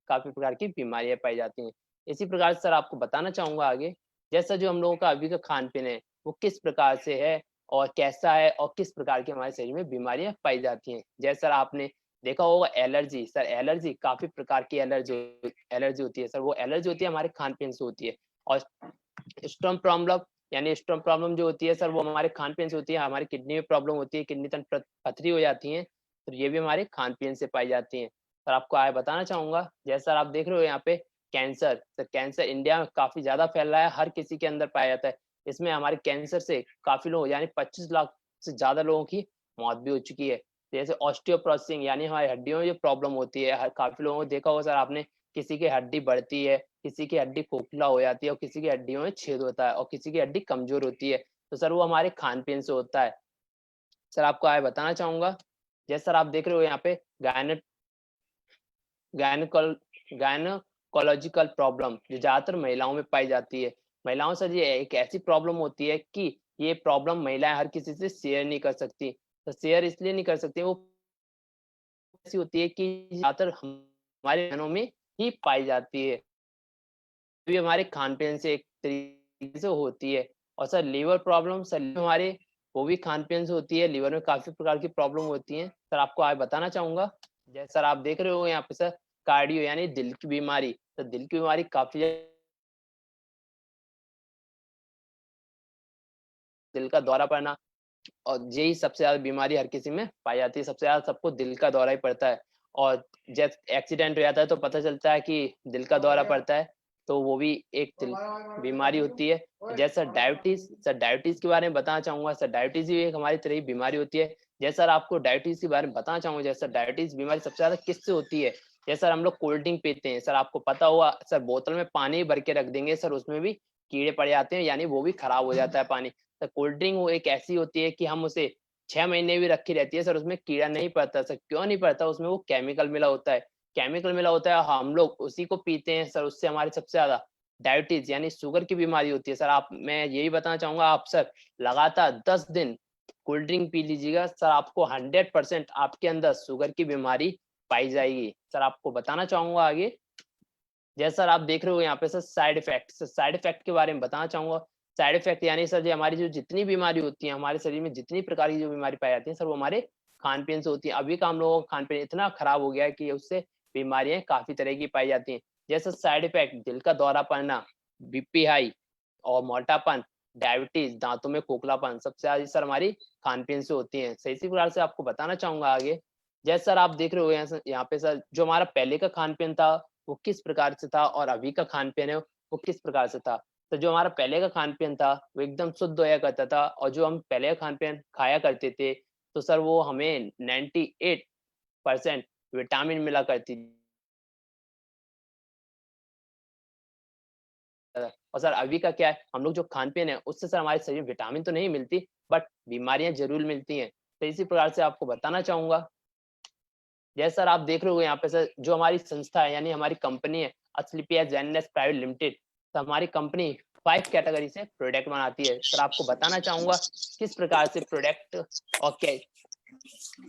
काफी प्रकार की बीमारियां पाई जाती हैं। इसी प्रकार से सर आपको बताना चाहूंगा आगे, जैसा जो हम लोगों का अभी का खान पीन है वो किस प्रकार से है और कैसा है और किस प्रकार की हमारे शरीर में बीमारियां पाई जाती हैं। जैसे सर आपने देखा होगा एलर्जी, सर एलर्जी काफी प्रकार की एलर्जी होती है सर, वो एलर्जी होती है हमारे खान पीन से होती है। और स्टोन प्रॉब्लम, यानी स्टोन प्रॉब्लम जो होती है सर वो हमारे खान पीन से होती है, हमारी किडनी में प्रॉब्लम होती है, किडनी तक पथरी हो जाती है, तो ये भी हमारे खान पीन से पाई जाती है। सर आपको आगे बताना चाहूंगा, जैसा सर आप देख रहे हो यहाँ पे कैंसर, सर कैंसर इंडिया में काफी ज्यादा फैल रहा है, हर किसी के अंदर पाया जाता है। इसमें हमारे कैंसर से काफी लोग यानी 25 लाख से ज्यादा लोगों की मौत भी हो चुकी है। जैसे ऑस्टियोपोरोसिस यानी हमारी हड्डियों में जो प्रॉब्लम होती है, काफी लोगों को देखा होगा सर आपने, किसी की हड्डी बढ़ती है, किसी की हड्डी खोखला हो जाती है और किसी की हड्डियों में छेद होता है और किसी की हड्डी कमजोर होती है, तो सर वो हमारे खान पीन से होता है। सर आपको आगे बताना चाहूंगा, जैसे सर आप देख रहे हो यहाँ पे गायनोकोल गायनोकोलॉजिकल प्रॉब्लम जो ज्यादातर महिलाओं में पाई जाती है। महिलाओं से ये एक ऐसी प्रॉब्लम होती है कि ये प्रॉब्लम महिलाएं हर किसी से शेयर नहीं कर सकती, तो शेयर इसलिए नहीं कर सकती, वो ऐसी होती है कि ज्यादातर हमारे बहनों में ही पाई जाती है, भी हमारे खान-पीन से एक तरीके से होती है। और सर लीवर प्रॉब्लम, सर हमारे वो भी खान-पीन से होती है, लीवर में काफ़ी प्रकार की प्रॉब्लम होती हैं। सर आपको आगे बताना चाहूँगा, जैसे सर आप देख रहे हो यहाँ पे सर कार्डियो यानी दिल की बीमारी, तो दिल की बीमारी काफ़ी दिल का दौरा पड़ना, और यही सबसे ज़्यादा बीमारी हर किसी में पाई जाती है, सबसे ज़्यादा सबको दिल का दौरा ही पड़ता है। और जब एक्सीडेंट हो जाता है तो पता चलता है कि दिल का दौरा पड़ता है, तो वो भी एक दिल बीमारी होती है। जैसा डायबिटीज़, सर डायबिटीज़ के बारे में बताना चाहूँगा, सर डायबिटीज़ भी एक हमारी तरह की बीमारी होती है। जैसे सर आपको डायबिटीज़ के बारे में बताना चाहूँगा, जैसे डायबिटीज़ बीमारी सबसे ज़्यादा किससे होती है? जैसे सर हम लोग कोल्ड ड्रिंक पीते हैं, सर आपको पता होगा सर बोतल में पानी भर के रख देंगे सर, उसमें भी कीड़े पड़ जाते हैं, यानी वो भी खराब हो जाता है पानी। तो कोल्ड ड्रिंक वो एक ऐसी होती है कि हम उसे 6 महीने भी रखी रहती है सर, उसमें कीड़ा नहीं पड़ता सर, क्यों नहीं पड़ता? उसमें वो केमिकल मिला होता है, केमिकल मिला होता है, हम लोग उसी को पीते हैं सर, उससे हमारी सबसे ज़्यादा डायबिटीज़ यानी शुगर की बीमारी होती है। सर आप, मैं यही बताना चाहूँगा, आप सर लगातार 10 दिन कोल्ड ड्रिंक पी लीजिएगा सर, आपको 100% आपके अंदर शुगर की बीमारी पाई जाएगी। सर आपको बताना चाहूँगा आगे, जैसे सर आप देख रहे हो यहाँ पे सर साइड इफेक्ट के बारे में बताना चाहूँगा। साइड इफेक्ट यानी सर जो हमारी जो जितनी बीमारी होती है, हमारे शरीर में जितनी प्रकार की जो बीमारी पाई जाती है सर, वो हमारे खान-पीन से होती है। अभी का हम लोगों का खान-पीन इतना खराब हो गया है कि उससे बीमारियाँ काफ़ी तरह की पाई जाती हैं। जैसे साइड इफेक्ट दिल का दौरा पड़ना, बीपी हाई और मोटापन, डायबिटीज़, दाँतों में खोखलापन, सबसे ज़्यादा सर हमारी खान-पीन से होती हैं। सही इसी प्रकार से आपको बताना चाहूँगा आगे, जैसे सर आप देख रहे हो यहाँ पे सर जो हमारा पहले का खान-पीन था वो किस प्रकार से था और अभी का खान-पीन है वो किस प्रकार से था। तो जो हमारा पहले का खान-पीन था वो एकदम शुद्ध होया करता था, और जो हम पहले का खान-पीन खाया करते थे तो सर वो हमें 98% विटामिन मिला करती थी। और सर अभी का क्या है, हम लोग जो खान-पीन है उससे सर हमारे शरीर में विटामिन तो नहीं मिलती, बट बीमारियाँ ज़रूर मिलती हैं। तो इसी प्रकार से आपको बताना चाहूँगा, जैसे सर आप देख रहे हो यहाँ पे सर जो हमारी संस्था है यानी हमारी कंपनी है असलीपिया जैननेस प्राइवेट लिमिटेड, तो हमारी कंपनी 5 कैटेगरी से प्रोडक्ट बनाती है। सर आपको बताना चाहूँगा किस प्रकार से प्रोडक्ट और क्या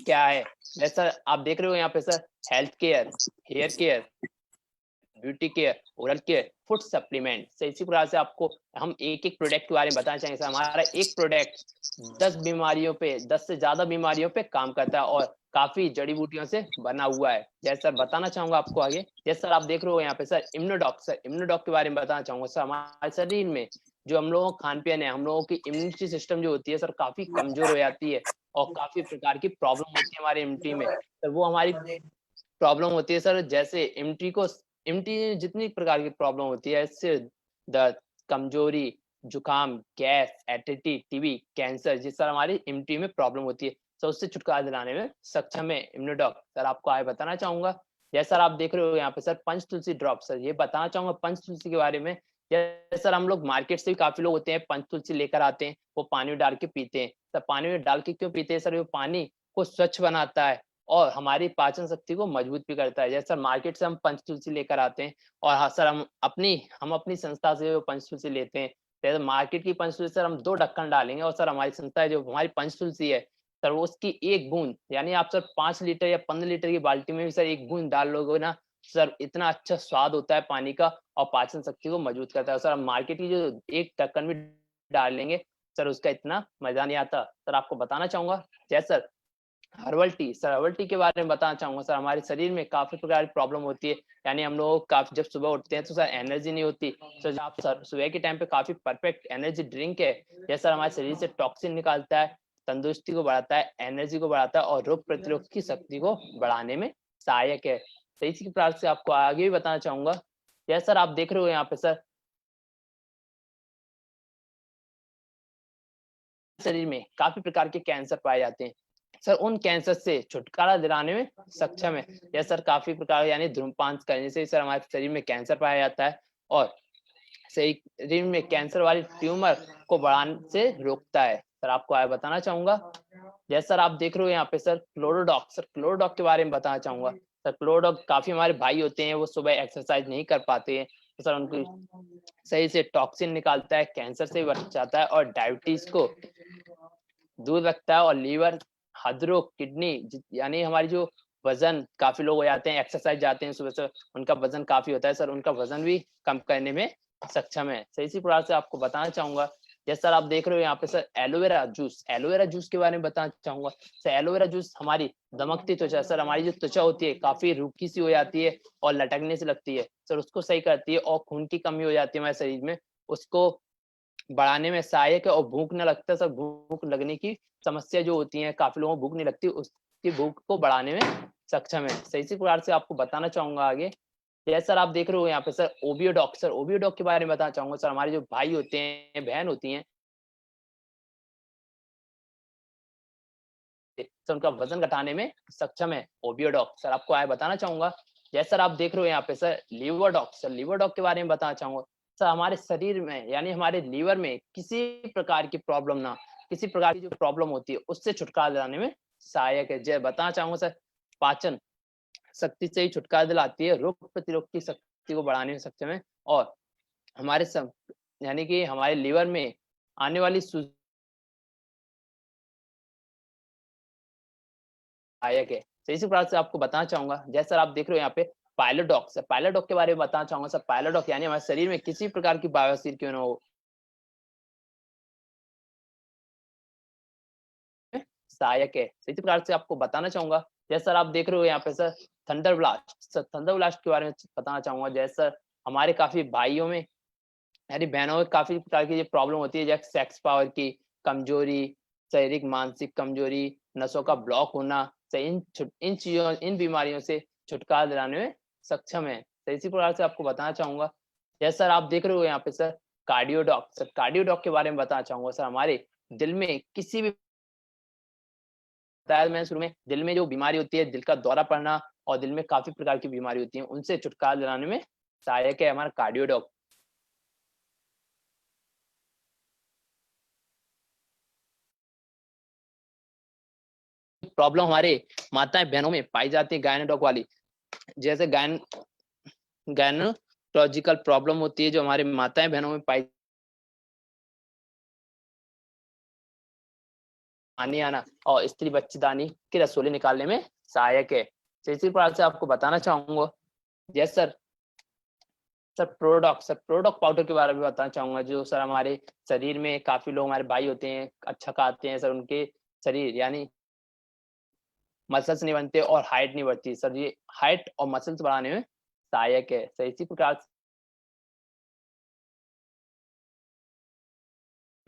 क्या है। जैसे सर आप देख रहे हो यहाँ पे sir health care, hair care, beauty care, oral care, food supplement से इसी प्रकार से आपको हम एक-एक प्रोडक्ट के बारे में बताना चाहेंगे। सर हमारा एक प्रोडक्ट 10 बीमारियों पे, 10 से ज़्यादा बीमारियों पे काम करता है और काफ़ी जड़ी-बूटियों से बना हुआ है। जैसे सर बताना चाहूँगा आपको आगे, जैसे सर आप देख रहे हो यहाँ पे सर इम्यूनोडॉक, सर इम्यूनोडॉक के बारे में बताना चाहूँगा। सर हमारे शरीर में जो हम लोगों का खान-पीन है, हम लोगों की इम्यूनिटी सिस्टम जो होती है सर काफ़ी कमज़ोर हो जाती है और काफ़ी प्रकार की प्रॉब्लम होती है हमारे इम्यूनिटी में। तो वो हमारी प्रॉब्लम होती है सर, जैसे इम्यूनिटी जितनी प्रकार की प्रॉब्लम होती है, इससे दर्द, कमजोरी, जुकाम, गैस, एसिडिटी, टीबी, कैंसर, जिस तरह हमारी इम्यूनिटी में प्रॉब्लम होती है, तो उससे छुटकारा दिलाने में सक्षम है इम्यूनोडॉक। सर आपको आगे बताना चाहूंगा, जैसे सर आप देख रहे हो यहाँ पे सर पंच तुलसी ड्रॉप, सर ये बताना चाहूंगा पंच तुलसी के बारे में। जैसे सर हम लोग मार्केट से भी काफी लोग होते हैं पंच तुलसी लेकर आते हैं, वो पानी में डाल के पीते हैं। सर पानी में डाल के क्यों पीते हैं सर? वो पानी को स्वच्छ बनाता है और हमारी पाचन शक्ति को मजबूत भी करता है। जैसे सर मार्केट से हम पंचतुलसी लेकर आते हैं और हाँ सर हम अपनी संस्था से वो पंचतुलसी लेते हैं। जैसे मार्केट की पंचतुलसी सर हम 2 ढक्कन डालेंगे और सर हमारी संस्था है जो हमारी पंचतुलसी है सर, वो उसकी 1 बूंद यानी आप सर 5 लीटर या 15 लीटर की बाल्टी में भी सर 1 बूंद डाल लोगे ना, सर इतना अच्छा स्वाद होता है पानी का और पाचन शक्ति को मजबूत करता है। सर मार्केट की जो एक ढक्कन भी डाल लेंगे सर उसका इतना मजा नहीं आता। सर आपको बताना चाहूंगा जैसे sir herbal tea, sir herbal tea के बारे में बताना चाहूंगा। सर हमारे शरीर में काफी प्रकार की प्रॉब्लम होती है, यानी हम लोग काफी जब सुबह उठते हैं तो सर एनर्जी नहीं होती। सर आप सर सुबह के टाइम पे काफी परफेक्ट एनर्जी ड्रिंक है, जैसे सर हमारे शरीर से टॉक्सिन निकालता है, तंदुरुस्ती को बढ़ाता है, एनर्जी को बढ़ाता है और रोग प्रतिरोध की शक्ति को बढ़ाने में सहायक है। तो इसी प्रकार से आपको आगे भी बताना चाहूंगा। जैसे सर आप देख रहे हो यहाँ पे सर शरीर में काफी प्रकार के कैंसर पाए जाते हैं। सर उन कैंसर से छुटकारा दिलाने में सक्षम है। यह सर काफी प्रकार यानी धूम्रपान करने से सर हमारे शरीर में कैंसर पाया जाता है और शरीर में कैंसर वाली ट्यूमर को बढ़ाने से रोकता है। सर आपको आगे बताना चाहूंगा। जैसे सर आप देख रहे हो यहाँ पे सर क्लोरोडॉक, सर क्लोरोडॉक के बारे में बताना चाहूंगा। सर क्लोरोडॉक काफी हमारे भाई होते हैं, वो सुबह एक्सरसाइज नहीं कर पाते हैं, तो सर उनको सही से टॉक्सिन निकालता है, कैंसर से बचाता है और डायबिटीज को दूर रखता है और लीवर, हृदरोग, किडनी यानी हमारी जो वजन, काफी लोग हो जाते हैं एक्सरसाइज जाते हैं सुबह से, उनका वजन काफी होता है, सर उनका वजन भी कम करने में सक्षम है। सर इसी प्रकार से आपको बताना चाहूंगा। जैसे सर आप देख रहे हो यहाँ पे sir aloe vera juice, aloe vera juice के बारे में बताना चाहूंगा। सर एलोवेरा जूस हमारी दमकती त्वचा, सर हमारी जो त्वचा होती है काफी रूखी सी हो जाती है और लटकने से लगती है, सर उसको सही करती है और खून की कमी हो जाती है हमारे शरीर में, उसको बढ़ाने में सहायक है। और भूख न लगता सर, भूख लगने की समस्या जो होती है, काफी लोगों को भूख नहीं लगती, उसकी भूख को बढ़ाने में सक्षम है। सही इसी प्रकार से आपको बताना चाहूंगा आगे। जैसे सर आप देख रहे हो यहाँ पे सर ओबियोडॉक, सर ओबियोडॉक के बारे में बताना चाहूंगा। सर हमारे जो भाई होते हैं, बहन होती हैं, सर उनका वजन घटाने में सक्षम है ओबियोडॉक। सर आपको आगे बताना चाहूंगा। जैसे सर आप देख रहे हो यहाँ पे सर लीवरडॉक, सर लीवरडॉक के बारे में बताना चाहूंगा। सर हमारे शरीर में यानी हमारे लीवर में किसी प्रकार की प्रॉब्लम ना, किसी प्रकार की जो प्रॉब्लम होती है उससे छुटकारा दिलाने में सहायक है। जय बताना चाहूंगा सर पाचन शक्ति से ही छुटकारा दिलाती है, रोग प्रतिरोध की शक्ति को बढ़ाने में सक्षम है और हमारे सब यानी कि हमारे लीवर में आने वाली सहायक है। तो इसी प्रकार से आपको बताना चाहूंगा। जैसे सर आप देख रहे हो यहाँ पे पायलोडॉक, सर पायलोडॉक के बारे में बताना चाहूंगा। सर पायलोडॉक यानी हमारे शरीर में किसी प्रकार की बवासीर क्यों ना हो, सहायक है। तो इसी प्रकार से आपको बताना चाहूंगा। जैसे सर आप देख रहे हो यहाँ पे sir thunder blast, sir thunder blast के बारे में बताना चाहूंगा। जैसे सर हमारे काफी भाइयों में यानी बहनों में काफी प्रकार की प्रॉब्लम होती है, जैसे सेक्स पावर की कमजोरी, शारीरिक मानसिक कमजोरी, नसों का ब्लॉक होना, तो इन चीजों, इन बीमारियों से छुटकारा दिलाने में सक्षम है। तो इसी प्रकार से आपको बताना चाहूंगा। जैसे सर आप देख रहे हो यहाँ पे सर कार्डियोडॉक, सर कार्डियोडॉक के बारे में बताना चाहूंगा। सर हमारे दिल में किसी भी, बताया मैंने शुरू में, दिल में जो बीमारी होती है, दिल का दौरा पड़ना और दिल में काफी प्रकार की बीमारी होती है, उनसे छुटकारा दिलाने में सहायक है हमारा कार्डियोडॉक। प्रॉब्लम हमारे माताएं बहनों में पाई जाती है गायनेडॉक वाली, जैसे गायनोलॉजिकल प्रॉब्लम होती है जो हमारे माताएं बहनों में पाई, पानी आना और स्त्री बच्चेदानी के रसोले निकालने में सहायक है। तो इसी प्रकार से आपको बताना चाहूंगा। Yes sir, sir product, sir product powder के बारे में बताना चाहूंगा, जो सर हमारे शरीर में काफी लोग हमारे भाई होते हैं अच्छा खाते हैं, सर उनके शरीर यानी मसल्स नहीं बनते और हाइट नहीं बढ़ती, सर ये हाइट और मसल्स बढ़ाने में सहायक है। सर इसी प्रकार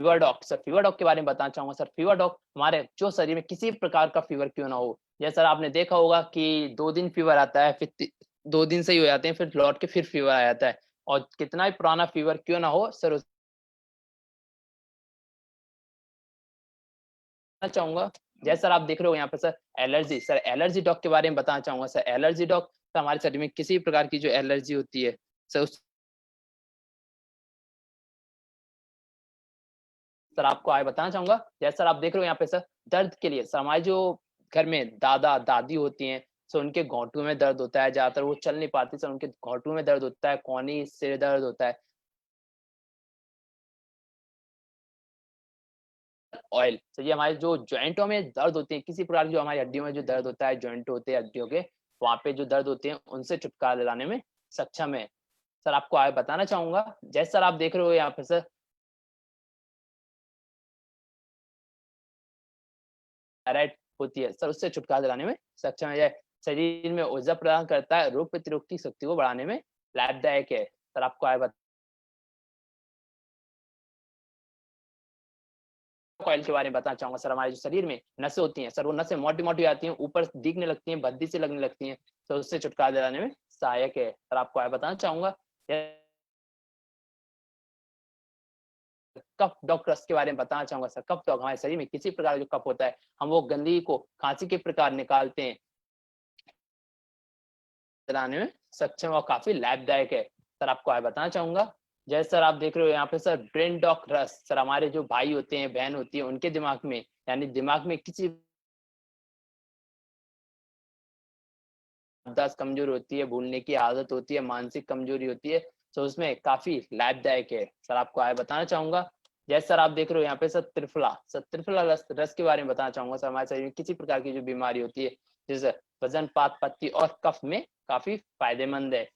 fever dog, sir fever dog के बारे में बताना चाहूंगा। सर फीवर डॉग हमारे जो शरीर में किसी प्रकार का फीवर क्यों ना हो, जैसे सर आपने देखा होगा कि 2 दिन फीवर आता है, फिर 2 दिन सही हो जाते हैं, फिर लौट के फिर फीवर आ जाता है, और कितना भी पुराना फीवर क्यों ना हो सर बताना चाहूंगा। जैसे सर आप देख रहे हो यहाँ पे sir allergy, sir allergy dog के बारे में बताना चाहूंगा। सर एलर्जी डॉग सर हमारे शरीर में किसी प्रकार की जो एलर्जी होती है सर उस, सर आपको आगे बताना चाहूंगा। जैसे सर आप देख रहे हो यहाँ पे सर दर्द के लिए, सर हमारे जो घर में दादा दादी होती हैं, सर उनके घोंटू में दर्द होता है, ज्यादातर वो चल नहीं पाती, सर उनके घोंटू में दर्द होता है, कोहनी सिर दर्द होता है, ऑयल, तो ये हमारे जो जॉइंटों में दर्द होते हैं, किसी प्रकार की जो हमारी हड्डियों में जो दर्द होता है, जॉइंट होते हैं हड्डियों के, वहाँ पे जो दर्द होते हैं उनसे छुटकारा दिलाने में सक्षम है। सर आपको आगे बताना चाहूँगा, जैसे सर आप देख रहे हो यहाँ पे सर थायराइड होती है, सर उससे छुटकारा दिलाने में सक्षम है। यह शरीर में ऊर्जा प्रदान करता है, रोग प्रतिरोधक शक्ति को बढ़ाने में लाभदायक है। सर आपको आगे कॉइल के बारे में बताना चाहूँगा सर। हमारे जो शरीर में नसें होती हैं सर, वो नसें मोटी-मोटी आती हैं, ऊपर दिखने लगती हैं, भद्दी सी लगने लगती हैं, तो उससे छुटकारा दिलाने में सहायक है। सर आपको आगे बताना चाहूँगा, कफ डॉग रस के बारे में बताना चाहूँगा सर। कफ डॉग हमारे शरीर में किसी प्रकार का जो कफ होता है, हम वो गंदगी को खाँसी के प्रकार निकालते हैं, दिलाने में सक्षम और काफ़ी लाभदायक है। सर आपको आगे बताना चाहूँगा, जैसे सर आप देख रहे हो यहाँ पे सर ब्रेन डॉग रस, सर हमारे जो भाई होते हैं, बहन होती है, उनके दिमाग में यानी दिमाग में किसी याददाश्त कमजोर होती है, भूलने की आदत होती है, मानसिक कमजोरी होती है, तो उसमें काफ़ी लाभदायक है। सर आपको आगे बताना चाहूँगा, जैसे सर आप देख रहे हो यहाँ पे सर त्रिफला रस रस के बारे में बताना चाहूँगा सर। हमारे शरीर में किसी प्रकार की जो बीमारी होती है, जैसे वजन, पात, पत्ती और कफ में काफ़ी फायदेमंद है।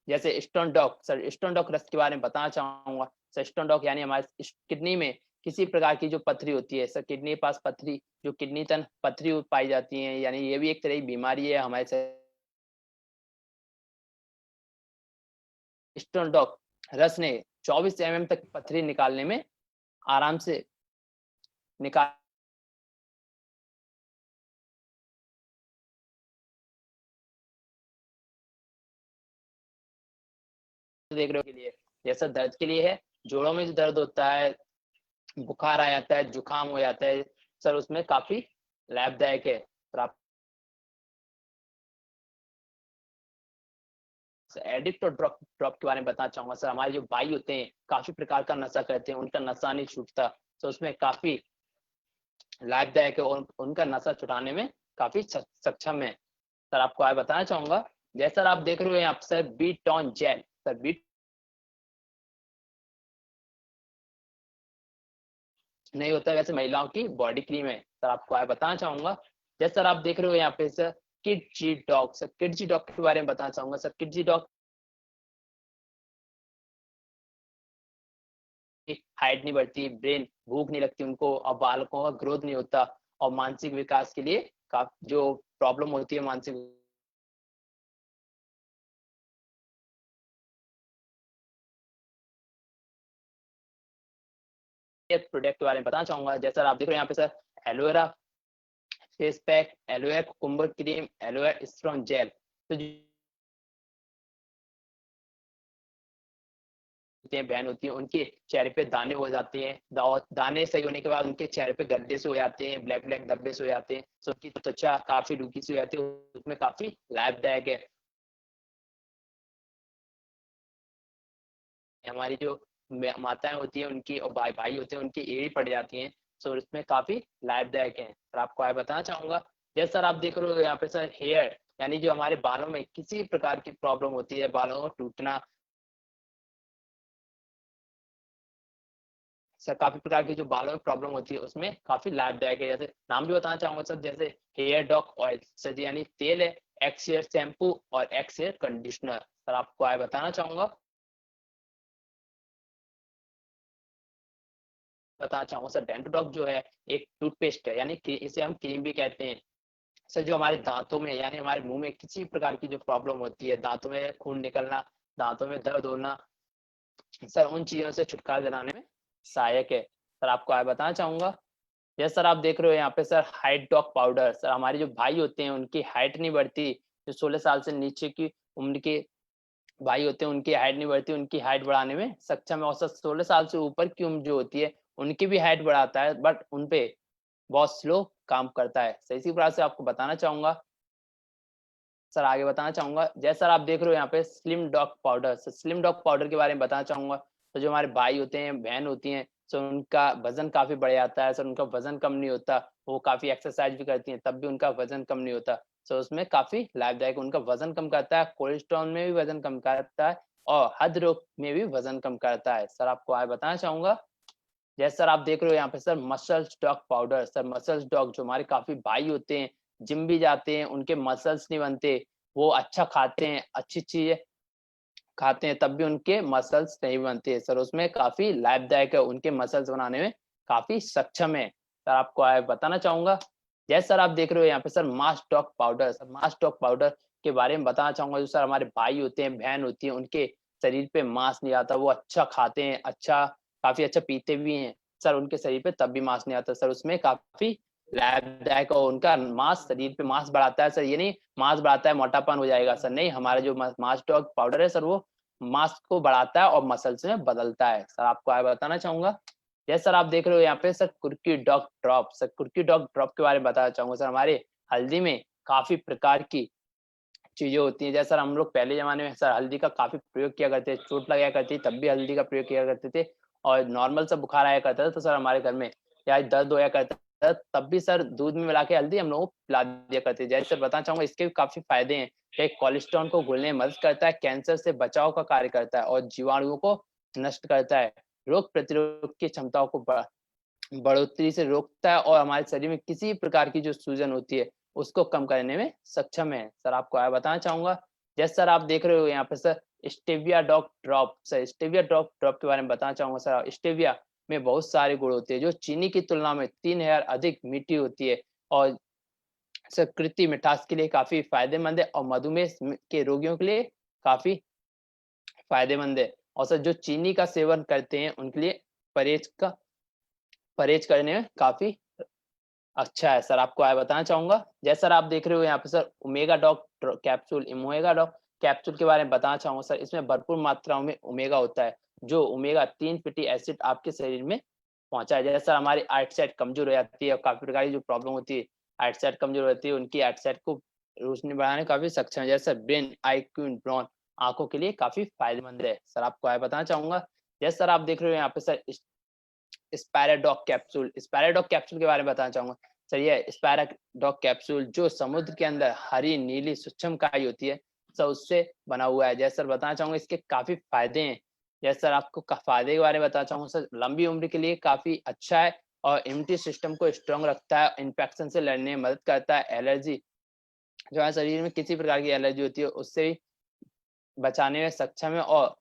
जैसे stone dog, sir stone dog रस के बारे में बताना चाहूँगा। सर स्टोन डॉग यानी हमारे किडनी में किसी प्रकार की जो पथरी होती है, सर किडनी के पास पथरी, जो किडनी तन पथरी पाई जाती है, यानी ये भी एक तरह की बीमारी है हमारे स्टोन डॉग रस ने 24 एमएम तक पथरी निकालने में आराम से निकाल देख रहे हो के लिए, जैसा दर्द के लिए है, जोड़ों में जो दर्द होता है, बुखार आ जाता है, जुकाम हो जाता है, सर उसमें काफी लाभदायक है। सर आप एडिक्ट और ड्रॉप ड्रॉप के बारे में बताना चाहूंगा सर। हमारे जो भाई होते हैं काफी प्रकार का नशा करते हैं, उनका नशा नहीं छूटता, तो उसमें काफी लाभदायक है और उनका नशा छुटाने में काफी सक्षम है। सर आपको आगे बताना चाहूंगा, जैसे सर आप देख रहे हो यहाँ पे सर बीटॉन जेल, सर बीट नहीं होता है, वैसे महिलाओं की बॉडी क्रीम है। सर आपको आगे बताना चाहूंगा, जैसे सर आप देख रहे हो यहाँ पे sir Kidzee dog, sir Kidzee dog के बारे में बताना चाहूंगा सर। किडजी डॉग की हाइट नहीं बढ़ती, ब्रेन भूख नहीं लगती उनको, और बालकों का ग्रोथ नहीं होता, और मानसिक विकास के लिए काफी जो प्रॉब्लम होती है मानसिक प्रोडक्ट के बारे में बताना चाहूंगा। जैसे सर आप देख रहे हो यहाँ पे sir aloe vera face pack, aloe vera cucumber cream, aloe vera strong gel, तो बहन होती है, उनके चेहरे पे दाने हो जाते हैं, दाने सही होने के बाद उनके चेहरे पे गड्ढे से हो जाते हैं, ब्लैक ब्लैक धब्बे से हो जाते हैं, तो उनकी त्वचा काफी रूखी सी हो जाती है, उसमें काफी लाभदायक है। हमारी जो माताएं होती है उनकी और भाई भाई होते हैं, उनकी एड़ी पड़ जाती है, तो इसमें काफी लाभदायक है। सर आपको आगे बताना चाहूंगा, जैसे सर आप देख रहे हो यहाँ पे सर हेयर, यानी जो हमारे बालों में किसी प्रकार की प्रॉब्लम होती है, बालों को टूटना, सर काफी प्रकार की जो बालों में प्रॉब्लम होती है उसमें काफी लाभदायक है। जैसे नाम भी बताना चाहूंगा सर, जैसे हेयर डॉक ऑयल सर, यानी तेल है, एक्स हेयर शैम्पू और एक्स हेयर कंडीशनर। सर आपको आगे बताना चाहूंगा, सर डेंटोडॉक जो है एक टूथपेस्ट है, यानी कि इसे हम क्रीम भी कहते हैं। सर जो हमारे दांतों में यानी हमारे मुंह में किसी प्रकार की जो प्रॉब्लम होती है, दांतों में खून निकलना, दांतों में दर्द होना, सर उन चीजों से छुटकारा दिलाने में सहायक है। सर आपको आगे बताना चाहूंगा, जैसे सर आप देख रहे हो यहाँ पे sir height dog powder, sir हमारे जो भाई होते हैं उनकी हाइट नहीं बढ़ती, जो 16 साल से नीचे की उम्र के भाई होते हैं उनकी हाइट नहीं बढ़ती, उनकी हाइट बढ़ाने में सक्षम है। और सर 16 साल से ऊपर की उम्र जो होती है उनकी भी हाइट बढ़ाता है, बट उनपे बहुत स्लो काम करता है। सर इसी प्रकार से आपको बताना चाहूंगा, सर आगे बताना चाहूंगा, जैसे सर आप देख रहे हो यहाँ पे slim dog powder, sir slim dog powder के बारे में बताना चाहूंगा। तो जो हमारे भाई होते हैं, बहन होती हैं, सो उनका वजन काफी बढ़ जाता है, सर उनका वजन कम नहीं होता, वो काफी एक्सरसाइज भी करती हैं तब भी उनका वजन कम नहीं होता, सो उसमें काफी लाभदायक, उनका वजन कम करता है, कोलेस्ट्रॉल में भी वजन कम करता है, और हृदय रोग में भी वजन कम करता है। सर आपको आगे बताना चाहूंगा, जैसे सर आप देख रहे हो यहाँ पे sir muscle stock powder, sir muscle stock जो हमारे काफी भाई होते हैं, जिम भी जाते हैं, उनके मसल्स नहीं बनते, वो अच्छा खाते हैं, अच्छी चीजें खाते हैं, तब भी उनके मसल्स नहीं बनते। सर उसमें काफी लाभदायक है, उनके मसल्स बनाने में काफी सक्षम है। सर आपको आगे बताना चाहूंगा, जैसे सर आप देख रहे हो यहाँ पे सर मास टॉक पाउडर, सर मास टॉक पाउडर के बारे में बताना चाहूंगा। जो सर हमारे भाई होते हैं, बहन होती है, उनके शरीर पे मांस नहीं आता, वो अच्छा खाते हैं, अच्छा काफी अच्छा पीते भी हैं, सर उनके शरीर पे तब भी मांस नहीं आता। सर उसमें काफी लाभदायक और उनका मांस शरीर पे मांस बढ़ाता है। सर ये नहीं मांस बढ़ाता है मोटापन हो जाएगा, सर नहीं, हमारा जो मास टॉक पाउडर है सर वो मांस को बढ़ाता है और मसल्स में बदलता है। सर आपको आगे बताना चाहूंगा, जैसे सर आप देख रहे हो यहाँ पे सर कुर्की डॉग ड्रॉप, सर कुर्की डॉग ड्रॉप के बारे में बताना चाहूंगा। सर हमारे हल्दी में काफी प्रकार की चीजें होती हैं। जैसे सर हम लोग पहले जमाने में सर हल्दी का काफी प्रयोग किया करते थे, चोट लगाया करती तब भी हल्दी का प्रयोग किया करते थे, और नॉर्मल सा बुखार आया करता था तो सर हमारे घर में या दर्द होया करता था तब भी सर दूध में मिला के हल्दी हम लोग को पिला दिया करते थे। जैसे सर बताना चाहूंगा, इसके भी काफी फायदे हैं। एक कोलेस्ट्रॉल को घुलने में मदद करता है, कैंसर से बचाव का कार्य करता है और जीवाणुओं को नष्ट करता है, रोग प्रतिरोध की क्षमताओं को बढ़ोतरी से रोकता है और हमारे शरीर में किसी प्रकार की जो सूजन होती है उसको कम करने में सक्षम है। सर आपको आगे बताना चाहूंगा, जैसे सर आप देख रहे हो यहाँ पे sir stevia dog drop, sir stevia dog drop के बारे में बताना चाहूंगा। सर स्टेविया में बहुत सारे गुण होते हैं जो चीनी की तुलना में 3 हजार अधिक मीठी होती है और प्रकृति मिठास के लिए काफी फायदेमंद है और मधुमेह के रोगियों के लिए काफी फायदेमंद है। और सर जो चीनी का सेवन करते हैं उनके लिए परहेज करने में काफी अच्छा है। सर आपको आगे बताना चाहूंगा, जैसे सर आप देख रहे हो यहाँ पे sir omega doc capsule, omega doc capsule के बारे में बताना चाहूंगा। सर इसमें भरपूर मात्राओं में ओमेगा होता है, जो ओमेगा 3 फैटी एसिड आपके शरीर में पहुंचाया जाए। सर हमारी आइटसाइट कमजोर हो जाती है और काफी प्रकार की जो प्रॉब्लम होती है, आइटसाइट कमजोर होती है, उनकी आइटसाइट को रोशनी बढ़ाने में काफी सक्षम है। जैसे ब्रेन आई क्यू ब्रॉन आंखों के लिए काफी फायदेमंद है। सर आपको आगे बताना चाहूंगा, जैसे सर आप देख रहे हो यहाँ पे सर स्पैराडॉक कैप्सूल, स्पैराडॉक कैप्सूल के बारे में बताना चाहूंगा। सर ये स्पैराडॉक कैप्सूल जो समुद्र के अंदर हरी नीली सूक्ष्म काई होती है सर उससे बना हुआ है। जैसे सर बताना चाहूंगा इसके काफी फायदे हैं। जैसे सर आपको फायदे के बारे में बताना चाहूंगा, सर लंबी उम्र के लिए काफी अच्छा है और इम्यूनिटी सिस्टम को स्ट्रांग रखता है, इन्फेक्शन से लड़ने में मदद करता है, एलर्जी जो है शरीर में किसी प्रकार की एलर्जी होती है उससे भी बचाने में सक्षम है, और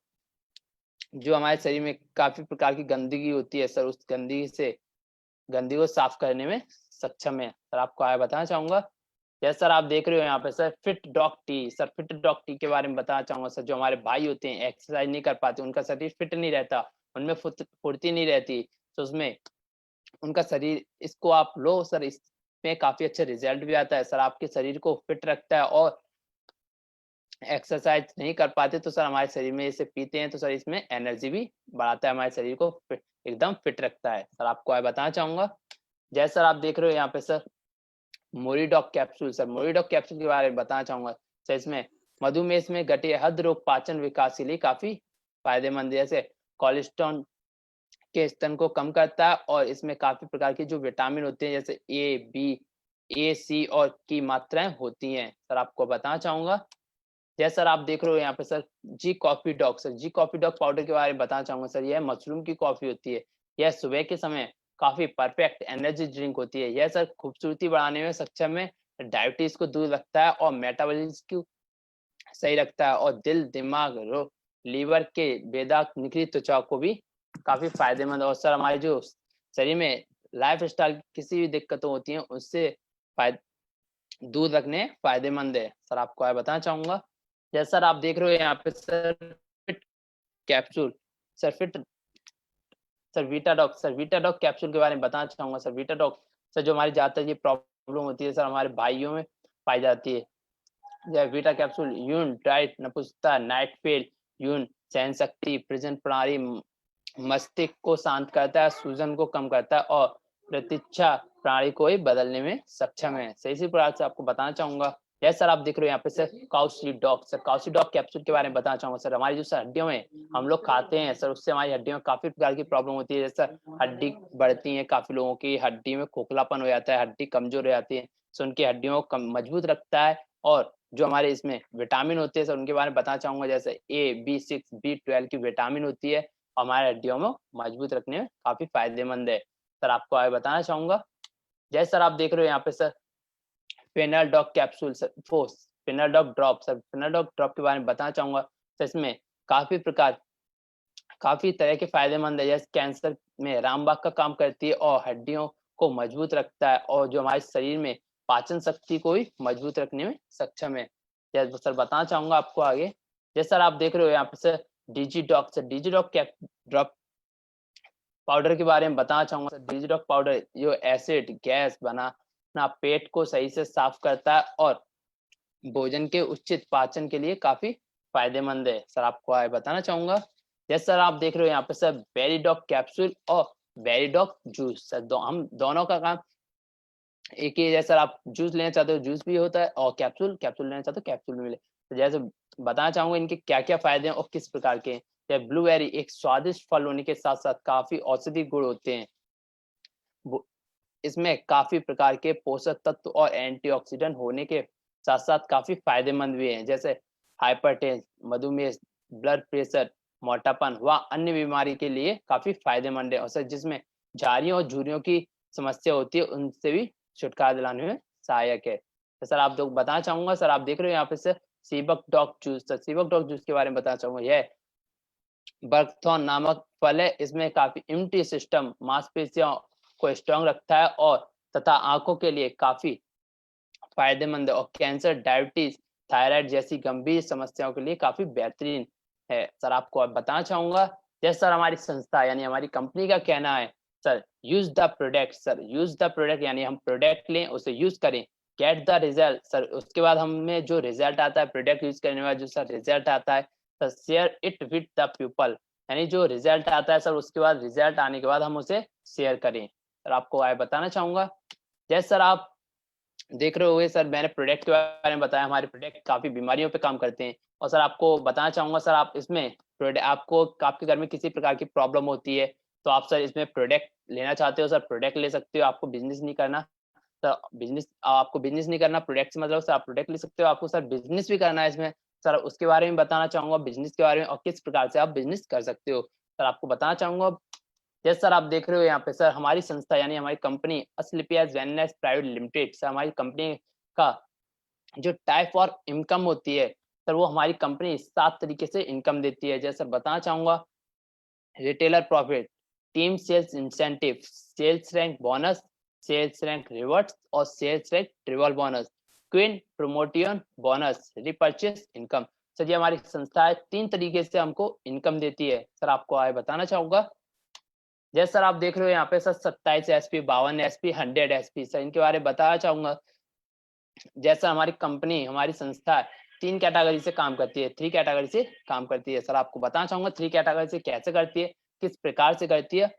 जो हमारे शरीर में काफी प्रकार की गंदगी होती है सर उस गंदगी को साफ करने में सक्षम है। सर आपको आगे बताना चाहूंगा, जैसे सर आप देख रहे हो यहाँ पे sir fit dog T, sir fit dog T के बारे में बताना चाहूंगा। सर जो हमारे भाई होते हैं एक्सरसाइज नहीं कर पाते, उनका शरीर फिट नहीं रहता, उनमें फुर्ती नहीं रहती, तो उसमें उनका शरीर इसको आप लो सर, इसमें काफी अच्छा रिजल्ट भी आता है। सर आपके शरीर को फिट रखता है और एक्सरसाइज नहीं कर पाते तो सर हमारे शरीर में इसे पीते हैं तो सर इसमें एनर्जी भी बढ़ाता है, हमारे शरीर को एकदम फिट रखता है। सर आपको आगे बताना चाहूंगा, जैसे सर आप देख रहे हो यहाँ पे सर मोरीडॉक कैप्सूल, सर मोरीडॉक कैप्सूल के बारे में बताना चाहूंगा। सर इसमें मधुमेह में घटे हृदय रोग पाचन विकास के लिए काफी फायदेमंद है। जैसे कोलेस्ट्रॉल के स्तर को कम करता है और इसमें काफी प्रकार के जो विटामिन होते हैं जैसे A, B, A, C और की मात्राएं होती हैं। सर आपको बताना चाहूंगा, जैसे सर आप देख रहे हो यहाँ पे सर जी कॉफी डॉग, सर जी कॉफी डॉग पाउडर के बारे में बताना चाहूंगा। सर यह मशरूम की कॉफी होती है, यह सुबह के समय काफी परफेक्ट एनर्जी ड्रिंक होती है। यह सर खूबसूरती बढ़ाने में सक्षम है, डायबिटीज को दूर रखता है और मेटाबॉलिज्म को सही रखता है और दिल दिमाग लीवर के बेदाग निकली त्वचा को भी काफी फायदेमंद। और सर हमारे जो शरीर में लाइफ स्टाइल किसी भी दिक्कतों होती हैं उससे दूर रखने फायदेमंद है। सर आपको आगे बताना चाहूंगा, जैसे सर आप देख रहे हो यहाँ पे sir fit capsule, sir fit sir Vitadoc capsule के बारे में बताना चाहूंगा। सर वीटाडॉक सर जो हमारी ज्यादातर ये प्रॉब्लम होती है सर हमारे भाइयों में पाई जाती है, जैसे वीटा कैप्सूल यून डाइट नपुंसकता नाइट फेल यून सहन शक्ति प्रजनन प्रणाली मस्तिष्क को शांत करता है, सूजन को कम करता है और प्रतीक्षा प्रणाली को ही बदलने में सक्षम है। सही इसी प्रकार से आपको बताना चाहूंगा, जैसे सर आप देख रहे हो यहाँ पे सर काउसी डॉग, सर काउसी डॉग कैप्सूल के बारे में बताना चाहूंगा। सर हमारी जो हड्डियों में हम लोग खाते हैं सर उससे हमारी हड्डियों में काफी प्रकार की प्रॉब्लम होती है। जैसे हड्डी बढ़ती है, काफी लोगों की हड्डी में खोखलापन हो जाता है, हड्डी कमजोर हो जाती है, तो उनकी हड्डियों को मजबूत रखता है। और जो हमारे इसमें विटामिन होते हैं सर उनके बारे में बताना चाहूंगा, जैसे A, B6, B12 की विटामिन होती है और हमारे हड्डियों में मजबूत रखने में काफी फायदेमंद है। सर आपको आगे बताना चाहूंगा, जैसे सर आप देख रहे हो यहाँ पे सर फेनलडॉग कैप्सूल सर, फेनलडॉग ड्रॉप, सर फेनलडॉग ड्रॉप के बारे में बताना चाहूंगा। तो इसमें काफी तरह के फायदेमंद है, जैसे कैंसर में रामबाग का काम करती है और हड्डियों को मजबूत रखता है और जो हमारे शरीर में पाचन शक्ति को भी मजबूत रखने में सक्षम है। जैसे सर बताना चाहूंगा आपको आगे, जैसे सर आप देख रहे हो यहाँ पे sir Digidoc, sir Digidoc cap drop powder के बारे में बताना चाहूंगा। सर डिजीडॉक पाउडर जो एसिड गैस बनाना पेट को सही से साफ करता है और भोजन के उचित पाचन के लिए काफी फायदेमंद है। सर आपको आगे बताना चाहूंगा, जैसे सर आप देख रहे हो यहाँ पे सर बेरीडॉक कैप्सूल और बेरीडॉक जूस, सर हम दोनों का काम एक ही है। जैसे सर आप जूस लेना चाहते हो जूस भी होता है और कैप्सूल लेना चाहते हो कैप्सूल भी मिले। तो जैसे बताना चाहूंगा इनके क्या क्या फायदे हैं और किस प्रकार के हैं। जैसे ब्लूबेरी एक स्वादिष्ट फल होने के साथ साथ काफी औषधि गुण होते हैं। इसमें काफी प्रकार के पोषक तत्व और एंटीऑक्सीडेंट होने के साथ साथ काफी फायदेमंद भी हैं, जैसे हाइपरटेंशन, मधुमेह, ब्लड प्रेशर, मोटापन व अन्य बीमारी के लिए काफी फायदेमंद है। और सर जिसमें झारियों और झुर्रियों की समस्या होती है उनसे भी छुटकारा दिलाने में सहायक है। तो सर आप लोग बताना चाहूंगा, सर आप देख रहे हो यहाँ पे सर सीबक डॉग जूस, सर सीबक डॉग जूस के बारे में बताना चाहूंगा। यह बर्कथॉर्न नामक फल है, इसमें काफी इम्यूनिटी सिस्टम, मांसपेशियों को स्ट्रांग रखता है और तथा आंखों के लिए काफी फायदेमंद है और कैंसर, डायबिटीज, थायराइड जैसी गंभीर समस्याओं के लिए काफी बेहतरीन है। सर आपको अब बताना चाहूंगा, जैसे सर हमारी संस्था यानी हमारी कंपनी का कहना है sir use the product, sir use the product यानी हम प्रोडक्ट लें उसे यूज करें, गेट द रिजल्ट, सर उसके बाद हमें जो रिजल्ट आता है प्रोडक्ट यूज करने के बाद जो सर रिजल्ट आता है sir share it with the people, यानी जो रिजल्ट आता है सर उसके बाद रिजल्ट आने के बाद हम उसे शेयर करें। सर आपको आगे बताना चाहूंगा, जैसे सर आप देख रहे होंगे सर मैंने प्रोडक्ट के बारे में बताया, हमारे प्रोडक्ट काफी बीमारियों पे काम करते हैं। और सर आपको बताना चाहूंगा सर आप इसमें प्रोडक्ट आपको आपके घर में किसी प्रकार की प्रॉब्लम होती है तो आप सर इसमें प्रोडक्ट लेना चाहते हो सर प्रोडक्ट ले सकते हो। आपको बिजनेस नहीं करना, तो बिजनेस नहीं करना प्रोडक्ट से मतलब सर आप प्रोडक्ट ले सकते हो। आपको सर बिजनेस भी करना है इसमें, सर उसके बारे में बताना चाहूंगा बिजनेस के बारे में और किस प्रकार से आप बिजनेस कर सकते हो। सर आपको बताना चाहूंगा, जैसे सर आप देख रहे हो यहाँ पे सर हमारी संस्था यानी हमारी company Asclepius wellness private limited, sir हमारी कंपनी का जो टाइप और इनकम होती है सर वो हमारी कंपनी 7 तरीके से इनकम देती है। जैसे सर बताना चाहूंगा, retailer profit, team sales incentive, sales rank bonus, sales rank rewards और sales rank travel bonus, queen promotion bonus, repurchase income. Sir ये हमारी संस्था है 3 तरीके से हमको इनकम देती है। सर आपको आगे बताना चाहूंगा, जैसे सर आप देख रहे हो यहाँ पे sir 27 SP, 52 SP, 100 SP, sir इनके बारे में बताना चाहूंगा। जैसा हमारी कंपनी हमारी संस्था 3 कैटेगरी से काम करती है, 3 कैटेगरी से काम करती है। सर आपको बताना चाहूंगा 3 कैटेगरी से कैसे करती है, किस प्रकार से करती है।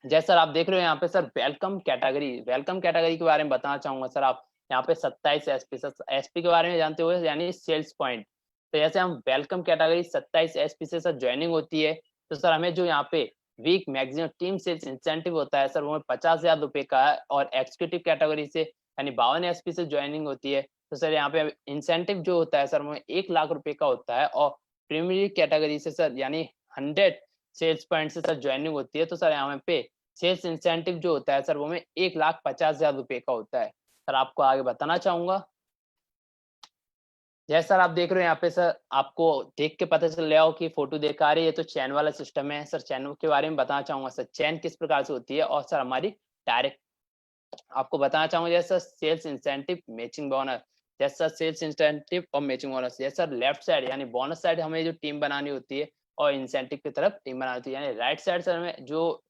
जैसे सर आप देख रहे हो यहाँ पे सर वेलकम कैटेगरी के बारे में बताना चाहूंगा। सर आप यहाँ पे 27 एसपी, सर एसपी के बारे में जानते हो यानी सेल्स पॉइंट। तो जैसे हम वेलकम कैटेगरी 27 एसपी से सर ज्वाइनिंग होती है तो सर हमें जो यहाँ पे week maximum team sales incentive होता है सर वो 50,000 रुपए का है। और एक्सिक्यूटिव कैटेगरी से यानी 52 एसपी से ज्वाइनिंग होती है तो सर यहाँ पे इंसेंटिव जो होता है सर वो 1 लाख रुपए का होता है। और प्रीमियरी कैटेगरी से सर यानी 100 सेल्स पॉइंट से सर ज्वाइनिंग होती है तो सर यहाँ पे सेल्स इंसेंटिव जो होता है सर वो में 1,50,000 रुपए का होता है। सर आपको आगे बताना चाहूंगा, जैसे सर आप देख रहे हो यहाँ पे सर आपको देख के पता चल रहा हो कि फोटो देख आ रही है, तो चैन वाला सिस्टम है। सर चैन के बारे में बताना चाहूंगा, सर चैन किस प्रकार से होती है और सर हमारी डायरेक्ट आपको बताना चाहूंगा। जैसे सेल्स इंसेंटिव मैचिंग बोनस, जैसा सेल्स इंसेंटिव और मैचिंग बोनस, जैसा लेफ्ट साइड यानी बोनस साइड हमें जो टीम बनानी होती है और इंसेंटिव की तरफ टीम बनानी होती है, यानी राइट साइड सर हमें जो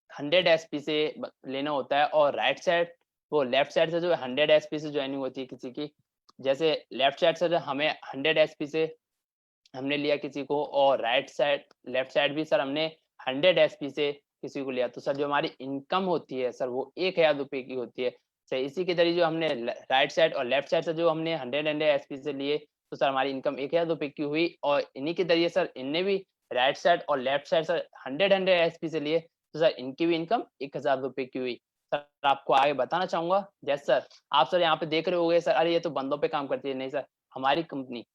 100 एसपी से लेना होता है और राइट साइड वो लेफ्ट साइड से जो 100 एसपी से ज्वाइनिंग होती है किसी की। जैसे लेफ्ट साइड से हमें 100 एसपी से हमने लिया किसी को और राइट साइड लेफ्ट साइड भी सर हमने 100 एसपी से किसी को लिया तो सर जो हमारी इनकम होती है सर वो 1,000 रुपए की होती है। सर इसी के जरिए जो हमने राइट साइड और लेफ्ट साइड से जो हमने 100 एसपी से लिए तो सर हमारी इनकम 1,000 रुपए की हुई। और इन्हीं के जरिए सर इनने भी राइट साइड और लेफ्ट साइड सर 100 एसपी से लिए तो सर इनकी भी इनकम 1,000 रुपए की हुई। सर आपको आगे बताना चाहूंगा, जैसे सर आप सर यहाँ पे देख रहे होंगे सर अरे ये तो बंदों पे काम करती है, नहीं सर हमारी कंपनी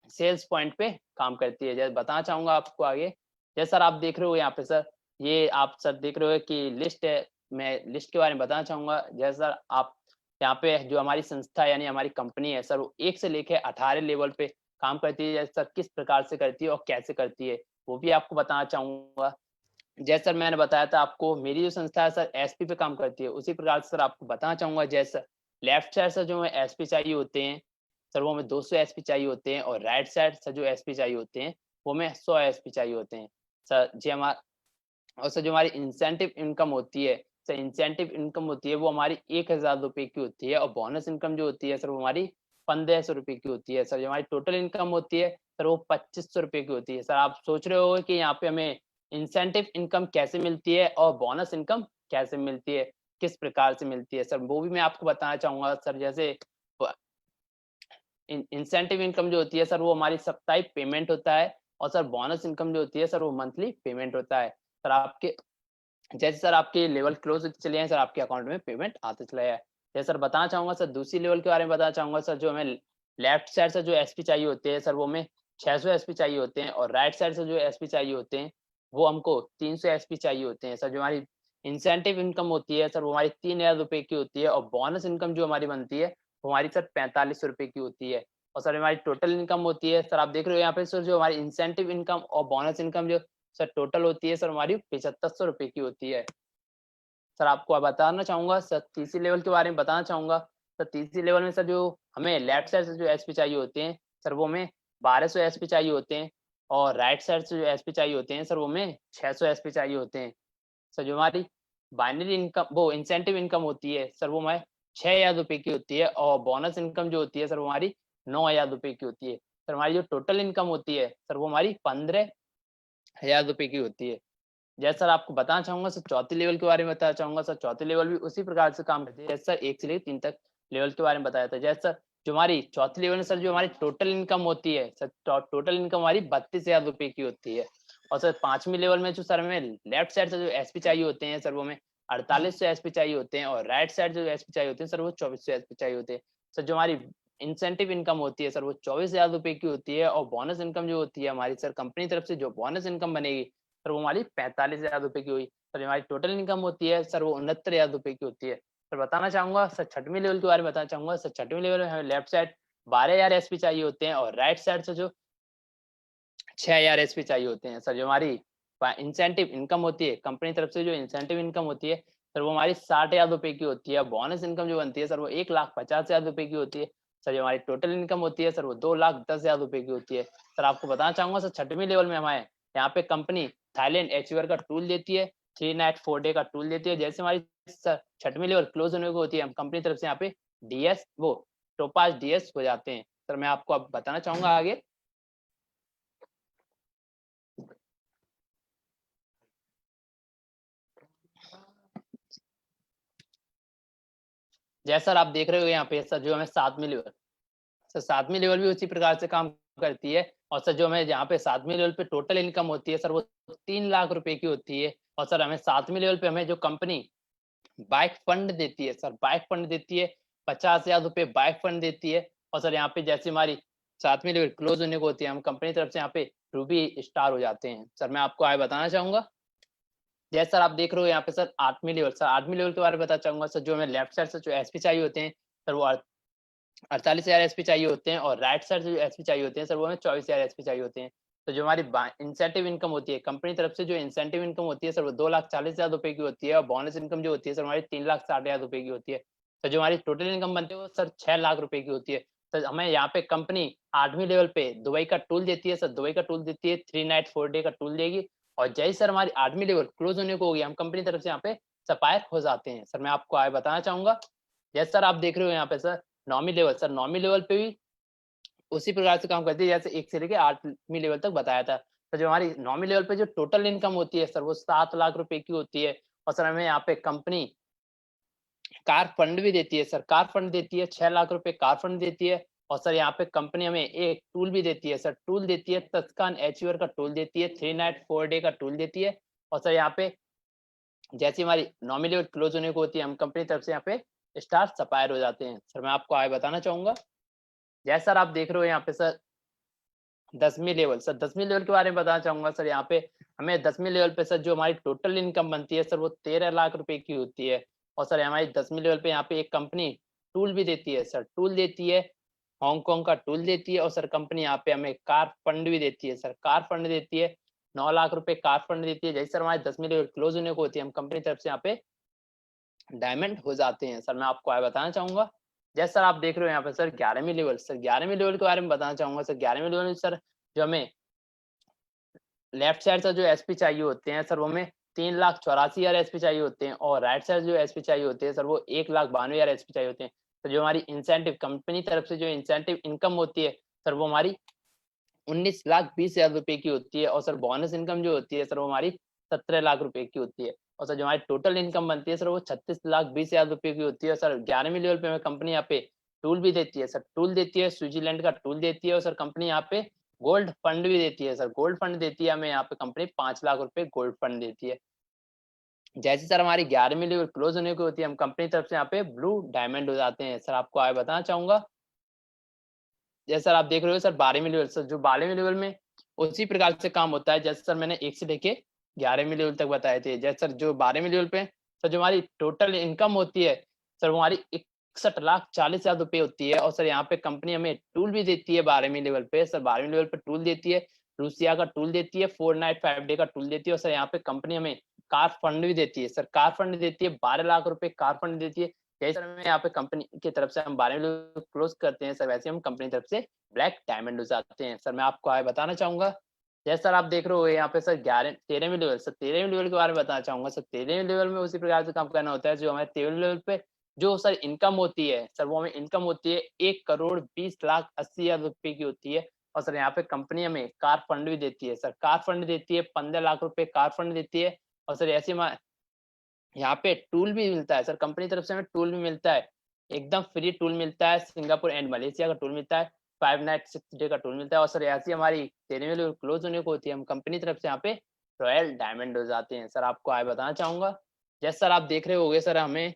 सेल्स पॉइंट पे काम करती है। जैसे बताना चाहूँगा आपको आगे, जैसे सर आप देख रहे हो यहाँ पे सर, ये आप सर देख रहे हो कि लिस्ट है, मैं लिस्ट के बारे में बताना चाहूँगा। जैसे सर आप यहाँ पे जो हमारी संस्था यानी हमारी कंपनी है सर, वो 1 से लेके 18 लेवल पे काम करती है। जैसे सर किस प्रकार से करती है और कैसे करती है, वो भी आपको बताना चाहूँगा। जैसे सर मैंने बताया था आपको, मेरी जो संस्था है सर एसपी पे काम करती है, उसी प्रकार से सर आपको बताना चाहूँगा। जैसे लेफ्ट साइड से जो हमें एसपी चाहिए होते हैं सर, वो हमें 200 एसपी चाहिए होते हैं, और राइट साइड से जो एसपी चाहिए होते हैं, वो हमें 100 एसपी चाहिए होते हैं। सर जी हमारा, और सर जो हमारी इंसेंटिव इनकम होती है सर, इंसेंटिव इनकम होती है वो हमारी 1000 रुपए की होती है, और बोनस इनकम जो होती है सर, वो हमारी 1500 रुपए की होती है। सर जो हमारी टोटल इनकम होती है सर, वो 2500 रुपए की होती है। सर आप सोच रहे हो कि यहाँ पे हमें इंसेंटिव इनकम कैसे मिलती है और बोनस इनकम कैसे मिलती है, किस प्रकार से मिलती है सर, वो भी मैं आपको बताना चाहूंगा। सर जैसे इंसेंटिव इनकम जो होती है सर, वो हमारी साप्ताहिक पेमेंट होता है, और सर बोनस इनकम जो होती है सर, वो मंथली पेमेंट होता है। सर आपके जैसे सर आपके लेवल क्लोज होते चले हैं सर, आपके अकाउंट में पेमेंट आते चला है। जैसे सर बताना चाहूंगा सर, दूसरी लेवल के बारे में बताना चाहूंगा सर, जो हमें लेफ्ट साइड से जो एसपी चाहिए होते हैं सर, वो हमें 600 एसपी चाहिए होते हैं, और राइट साइड से जो एसपी चाहिए होते हैं, वो हमको 300 एसपी चाहिए होते हैं। सर जो हमारी इंसेंटिव इनकम होती है सर, वो हमारी 3000 रुपए की होती है, और बोनस इनकम जो हमारी बनती है, वो हमारी सर 4500 रुपए की होती है। और सर हमारी टोटल इनकम होती है सर, आप देख रहे हो यहाँ पे सर, जो हमारी इंसेंटिव इनकम और बोनस इनकम जो सर टोटल होती है सर, हमारी 7500 रुपए की होती है। सर आपको अब बताना चाहूँगा सर, तीसरी लेवल के बारे में बताना चाहूँगा। सर तीसरी लेवल में सर जो हमें लेफ्ट साइड से जो एसपी चाहिए होते हैं सर, वो हमें 1200 एसपी चाहिए होते हैं, और राइट साइड से जो एसपी चाहिए होते हैं सर, वो हमें 600 एसपी चाहिए होते हैं। सर जो हमारी बाइनरी इनकम, वो इंसेंटिव इनकम होती है सर, वो हमारे 6000 रुपए की होती है, और बोनस इनकम जो होती है सर, वो हमारी 9000 रुपए की होती है। सर हमारी जो टोटल इनकम होती है सर, वो हमारी 15000 रुपए की होती है। जैसे सर आपको बताना चाहूँगा सर, चौथी लेवल के बारे में बताना चाहूँगा। सर चौथी लेवल भी उसी प्रकार से काम करती है जैसे सर 1 से लेकर 3 तक लेवल के बारे में बताया था। जैसे सर जो हमारी चौथी लेवल में सर, जो हमारी टोटल इनकम होती है सर, टोटल इनकम हमारी 32,000 रुपए की होती है। और सर 5वीं लेवल में जो सर हमें लेफ्ट साइड से जो एसपी चाहिए होते हैं सर, वो हमें 4800 एसपी चाहिए होते हैं, और राइट साइड जो एसपी चाहिए होते हैं सर, वो 2400 एसपी चाहिए होते हैं। सर जो हमारी इंसेंटिव इनकम होती है सर, वो 24,000 रुपए की होती है, और बोनस इनकम जो होती है हमारी सर, कंपनी तरफ से जो बोनस इनकम बनेगी सर, वो हमारी 45,000 रुपए की हुई। सर हमारी टोटल इनकम होती है सर, वो 69,000 रुपए की होती है। सर बताना चाहूँगा सर, छठवीं लेवल के बारे में बताना चाहूँगा। सर छठवीं लेवल में हमें लेफ्ट साइड 12,000 एसपी चाहिए होते हैं, और राइट साइड से जो 6,000 एसपी चाहिए होते हैं। सर जो हमारी इंसेंटिव इनकम होती है, कंपनी तरफ से जो इंसेंटिव इनकम होती है सर, वो हमारी 60,000 रुपए की होती है। बोनस इनकम जो बनती है सर, वो 1,50,000 रुपए की होती है। सर जो हमारी टोटल इनकम होती है सर, वो 2,10,000 रुपए की होती है। सर आपको बताना चाहूँगा सर, छठवीं लेवल में हमारे यहाँ पे कंपनी थाईलैंड एचीवर का टूल देती है, 3 नाइट 4 डे का टूल देती है। जैसे हमारी सर छठवीं लेवल क्लोज होने को होती है, हम कंपनी तरफ से यहाँ पे डीएस, वो टोपाज डीएस हो जाते हैं। सर मैं आपको अब बताना चाहूँगा आगे। जैसा सर आप देख रहे हो यहाँ पे सर, जो हमें 7वीं लेवल सर, 7वीं लेवल भी उसी प्रकार से काम करती है। और सर जो हमें यहाँ पे 7वीं लेवल पे टोटल इनकम होती है सर, वो 3 लाख रुपए की होती है। और सर हमें 7वीं लेवल पे हमें जो कंपनी बाइक फंड देती है सर, बाइक फंड देती है, 50,000 रुपए बाइक फंड देती है। और सर यहाँ पे जैसे हमारी 7वीं लेवल क्लोज होने को होती है, हम कंपनी तरफ से यहाँ पे रूबी स्टार हो जाते हैं। सर मैं आपको आगे बताना चाहूंगा। जैसे सर आप देख रहे हो यहाँ पे सर 8वीं लेवल, सर 8वीं लेवल के बारे में बताना चाहूंगा। सर जो हमें लेफ्ट साइड से जो एसपी चाहिए होते हैं सर, वो 48,000 एसपी चाहिए होते हैं, और राइट साइड से जो एसपी चाहिए होते हैं सर, वो हमें 24,000 एसपी चाहिए होते हैं। तो जो हमारी इंसेंटिव इनकम होती है, कंपनी तरफ से जो इंसेंटिव इनकम होती है सर, वो 2,40,000 रुपए की होती है, और बोनस इनकम जो होती है सर, हमारी 3,60,000 रुपए की होती है। तो जो हमारी टोटल इनकम बनती है वो सर 6 लाख रुपए की होती है। तो हमें यहाँ पे कंपनी 8वीं लेवल पे दुबई का टूल देती है सर, दुबई का टूल देती है, 3 नाइट 4 डे का टूल देगी। और जैसे सर हमारी 8वीं लेवल क्लोज होने को होगी, हम कंपनी तरफ से यहाँ पे सप्लायर हो जाते हैं। सर मैं आपको आगे बताना चाहूंगा। जैसे सर आप देख रहे हो यहाँ पे सर 9वीं लेवल, सर 9वीं लेवल पे भी उसी प्रकार से काम करती है जैसे 1 से लेके 8वीं लेवल तक बताया था। तो जो हमारी 9वीं लेवल पे जो टोटल इनकम होती है सर, वो 7 लाख रुपए की होती है। और सर हमें यहाँ पे कंपनी कार फंड भी देती है सर, कार फंड देती है, 6 लाख रुपए कार फंड देती है। और सर यहाँ पे कंपनी हमें एक टूल भी देती है सर, टूल देती है तस्कान एचीवर का टूल देती है, 3 नाइट 4 डे का टूल देती है। और सर यहाँ पे जैसे हमारी 9वीं लेवल क्लोज होने को होती है, हम कंपनी तरफ से यहाँ पे स्टार सप्लायर हो जाते हैं। सर मैं आपको आगे बताना चाहूंगा। जैसे सर आप देख रहे हो यहाँ पे सर 10वीं लेवल सर, 10वीं लेवल के बारे में बताना चाहूंगा सर। यहाँ पे हमें 10वीं लेवल पे सर जो हमारी टोटल इनकम बनती है सर वो 13 लाख रुपए की होती है। और सर हमारी 10वीं लेवल पे यहाँ पे एक कंपनी टूल भी देती है सर, टूल देती है, हांगकांग का टूल देती है। और सर कंपनी यहाँ पे हमें कार फंड भी देती है सर, कार फंड देती है, 9 लाख रुपए कार फंड देती है। जैसे सर हमारी 10वीं लेवल क्लोज होने को होती है, हम कंपनी तरफ से यहाँ पे डायमंड हो जाते हैं। सर मैं आपको आगे बताना चाहूंगा, जैसे सर आप देख रहे हो यहाँ पे सर 11वीं लेवल, सर 11वीं लेवल के बारे में बताना चाहूंगा सर। 11वीं लेवल में सर जो हमें लेफ्ट साइड से जो एसपी चाहिए होते हैं सर वो हमें 3,84,000 एसपी चाहिए होते हैं। और राइट साइड जो एसपी चाहिए होते हैं सर वो 1,92,000 एसपी चाहिए होते हैं। तो जो हमारी इंसेंटिव कंपनी तरफ से जो इंसेंटिव इनकम होती है सर वो हमारी 19,20,000 रुपए की होती है। और सर बोनस इनकम जो होती है सर वो हमारी 17 लाख रुपए की होती है। और सर जो हमारी टोटल इनकम बनती है सर वो 36,20,000 रुपए की होती है। और सर 11वीं लेवल पे हमें कंपनी यहाँ पे टूल भी देती है सर, टूल देती है, स्विट्जरलैंड का टूल देती है। और सर कंपनी यहाँ पे गोल्ड फंड भी देती है सर, गोल्ड फंड देती है हमें यहाँ पे कंपनी 5 लाख रुपए गोल्ड फंड देती है। जैसे सर हमारी 11वीं लेवल क्लोज होने की होती है, हम कंपनी तरफ से यहाँ पे ब्लू डायमंड हो जाते हैं। सर आपको आगे बताना चाहूंगा, जैसे सर आप देख रहे हो सर 12वीं लेवल, सर जो 12वीं लेवल में उसी प्रकार से काम होता है जैसे सर मैंने 1 से लेके 11वीं लेवल तक बताए थे। जैसे सर जो 12वीं लेवल पे सर जो हमारी टोटल इनकम होती है सर वो हमारी 61,40,000 रुपए होती है। और सर यहाँ पे कंपनी हमें टूल भी देती है 12वीं लेवल पे, सर 12वीं लेवल पे टूल देती है, रूसिया का टूल देती है, 4 नाइट 5 डे का टूल देती है। और सर यहाँ पे कंपनी हमें कार फंड भी देती है सर, कार फंड देती है, 12 लाख रुपए कार फंड देती है। जैसे सर हमें यहाँ पे कंपनी की तरफ से हम 12वीं लेवल क्लोज करते हैं सर, वैसे हम कंपनी तरफ से ब्लैक डायमंड हो जाते हैं। सर मैं आपको आगे बताना चाहूंगा, जैसे सर आप देख रहे हो यहाँ पे सर 13वीं लेवल, सर 13वीं लेवल के बारे में बताना चाहूंगा। सर 13वीं लेवल में उसी प्रकार से काम करना होता है जो हमारे 13वीं लेवल पे जो सर इनकम होती है सर वो हमें इनकम होती है 1,20,80,000 रुपए की होती है। और सर यहाँ पे कंपनी हमें कार फंड भी देती है सर, कार फंड देती है, 15 लाख रुपए कार फंड देती है। और सर ऐसे यहाँ पे टूल भी मिलता है सर, कंपनी तरफ से हमें टूल भी मिलता है, एकदम फ्री टूल मिलता है, सिंगापुर एंड मलेशिया का टूल मिलता है, 5 नाइट 6 डे का टूल मिलता है। और सर ऐसी हमारी 13वीं लेवल क्लोज होने को होती है, हम कंपनी तरफ से यहाँ पे रॉयल डायमंड हो जाते हैं। सर आपको आगे बताना चाहूंगा, जैसे सर आप देख रहे होगे सर हमें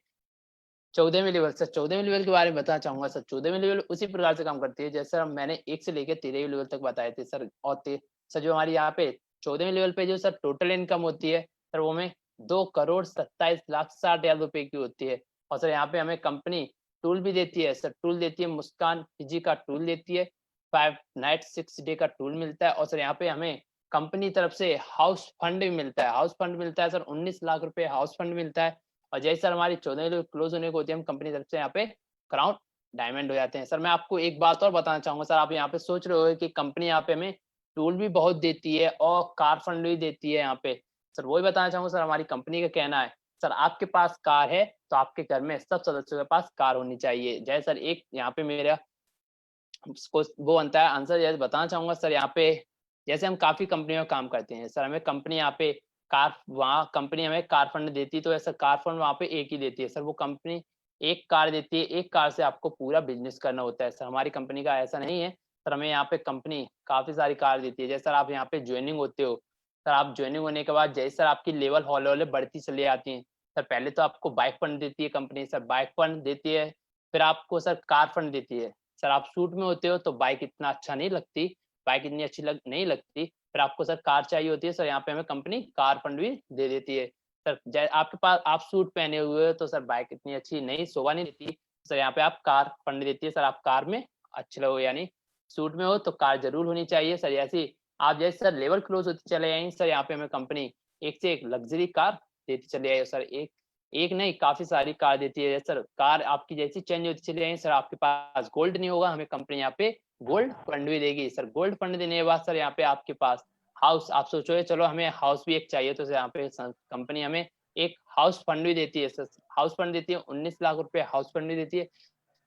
14वीं लेवल, सर 14वीं लेवल के बारे में बताना चाहूंगा। सर 14वीं लेवल उसी प्रकार से काम करती है जैसे सर मैंने 1 से लेकर 13वीं लेवल तक बताए थे सर। और सर जो हमारी यहाँ पे 14वीं लेवल पे जो सर टोटल इनकम होती है सर वो हमें 2,27,60,000 रुपए की होती है। और सर यहाँ पे हमें कंपनी टूल भी देती है सर, टूल देती है, मुस्कान फिजी का टूल देती है, 5 नाइट 6 डे का टूल मिलता है। और सर यहाँ पे हमें कंपनी तरफ से हाउस फंड भी मिलता है, हाउस फंड मिलता है सर 19 लाख रुपए हाउस फंड मिलता है। और जैसे सर हमारी 14वीं लेवल क्लोज होने को होती है, हम कंपनी तरफ से यहाँ पे क्राउन डायमंड हो जाते हैं। सर मैं आपको एक बात और बताना चाहूंगा, सर आप यहाँ पे सोच रहे हो कि कंपनी यहाँ पे हमें टूल भी बहुत देती है और कार फंड भी देती है यहाँ पे। सर वही बताना चाहूंगा सर, हमारी कंपनी का कहना है सर आपके पास कार है तो आपके घर में सब सदस्यों के पास कार होनी चाहिए। जैसे सर एक यहाँ पे मेरा वो बनता है आंसर, जैसे बताना चाहूंगा सर यहाँ पे जैसे हम काफी कंपनियों में काम करते हैं सर, हमें कंपनी यहाँ पे कार, वहाँ कंपनी हमें कार फंड देती है तो ऐसा कार फंड वहाँ पे एक ही देती है सर, वो कंपनी एक कार देती है, एक कार से आपको पूरा बिजनेस करना होता है सर। हमारी कंपनी का ऐसा नहीं है सर, हमें यहाँ पे कंपनी काफी सारी कार देती है। जैसे सर आप यहाँ पे ज्वाइनिंग होते हो सर, आप ज्वाइनिंग होने के बाद जैसे सर आपकी लेवल हौले हौले बढ़ती चली आती है सर, पहले तो आपको बाइक फंड देती है कंपनी सर, बाइक फंड देती है, फिर आपको सर कार फंड देती है सर। आप सूट में होते हो तो बाइक इतना अच्छा नहीं लगती, बाइक इतनी अच्छी नहीं लगती, फिर आपको सर कार चाहिए होती है सर, यहाँ पे हमें कंपनी कार फंड भी दे देती है सर। आपके पास आप सूट पहने हुए हो तो सर बाइक इतनी अच्छी नहीं, शोभा नहीं देती सर, यहाँ पे आप कार फंड देती है सर, आप कार में अच्छे लगो, यानी सूट में हो तो कार जरूर होनी चाहिए सर। ऐसी आप जैसे सर लेवल क्लोज होती चले जाएंगे सर, यहाँ पे हमें कंपनी एक से एक लग्जरी कार देती चली जाएगी सर, एक एक नहीं काफी सारी कार देती है सर। कार आपकी जैसी चेंज होती चली जाएगी सर, आपके पास गोल्ड नहीं होगा, हमें कंपनी यहाँ पे गोल्ड फंड भी देगी सर। गोल्ड फंड देने के बाद सर यहाँ पे आपके पास हाउस, आप सोचोगे चलो हमें हाउस भी एक चाहिए तो सर यहाँ पे कंपनी हमें एक हाउस फंड भी देती है सर, हाउस फंड देती है 19 लाख रुपए हाउस फंड भी देती है।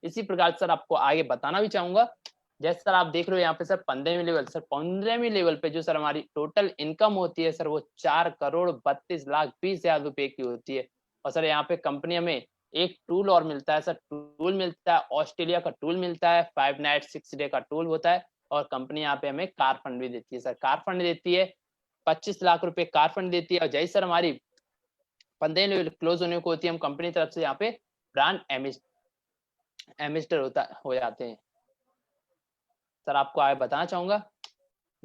इसी प्रकार सर आपको आगे बताना भी चाहूंगा, जैसे सर आप देख रहे हो यहाँ पे सर 15वीं लेवल, सर 15वीं लेवल पे जो सर हमारी टोटल इनकम होती है सर वो 4,32,20,000 रुपए की होती है। और सर यहाँ पे कंपनी हमें एक टूल और मिलता है सर, टूल मिलता है ऑस्ट्रेलिया का टूल मिलता है, 5 नाइट 6 डे का टूल होता है। और कंपनी यहाँ पे हमें कार फंड भी देती है सर, कार फंड देती है, 25 लाख रुपए कार फंड देती है। और जैसे सर हमारी 15वीं लेवल क्लोज होने को होती है, हम कंपनी तरफ से यहाँ पे ब्रांड एम्बेसडर हो जाते हैं। सर आपको आगे बताना चाहूंगा,